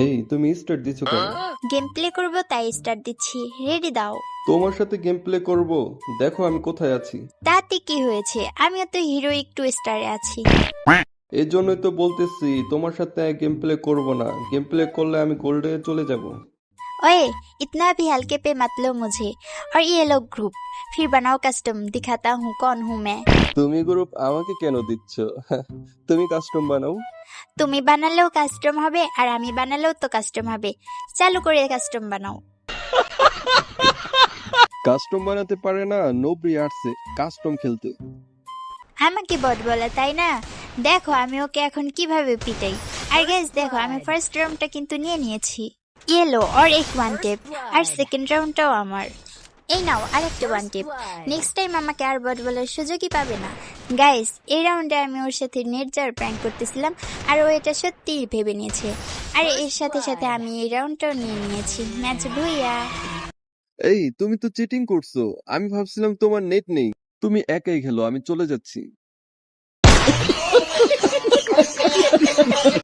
এই তুমি স্টার্ট দিছো কেন? গেম প্লে করবো তাই স্টার্ট দিচ্ছি, রেডি দাও। তোমার সাথে গেম প্লে করব? দেখো আমি কোথায় আছি। তাতে কি হয়েছে, আমিও তো হিরোইক 2 স্টারে আছি। এই জন্যই তো বলতেছি তোমার সাথে গেম প্লে করব না। গেম প্লে করলে আমি গোল্ডে চলে যাব। ओए, इतना भी हल्के पे मत लो मुझे। और ये लो ग्रुप, फिर बनाओ कस्टम, दिखाता हूँ कौन हूँ मैं। তুমি গ্রুপ আমাকে কেন দিচ্ছ? তুমি কাস্টম বানাও। তুমি বানালেও কাস্টম হবে আর আমি বানালেও তো কাস্টম হবে। চালু করে কাস্টম বানাও। কাস্টম বানাতে পারে না, নোবরি আসছে কাস্টম খেলতে। আমাকে বট বলে তাই না? দেখো আমি ওকে এখন কিভাবে পিটাই। আর গাইস দেখো আমি ফার্স্ট রাউন্ডটা কিন্তু নিয়ে নিয়েছি। ইয়েলো আর এক ওয়ান টেপ, আর সেকেন্ড রাউন্ডটাও আমার। এই নাও আরেকটা ওয়ান টেপ। নেক্সট টাইম আমাকে আর বট বলার সুযোগই পাবে না। গাইস এই রাউন্ডে আমি ওর সাথে নেট যাওয়ার প্র্যাঙ্ক করতেছিলাম আর ও এটা সত্যিই ভেবে নিয়েছে। আর এর সাথে সাথে আমি এই রাউন্ডটাও নিয়ে নিয়েছি। ম্যাচ ভুইয়া। এই তুমি তো চিটিং করছো। আমি ভাবছিলাম তোমার নেট নেই। তুমি একাই খেলো, আমি চলে যাচ্ছি।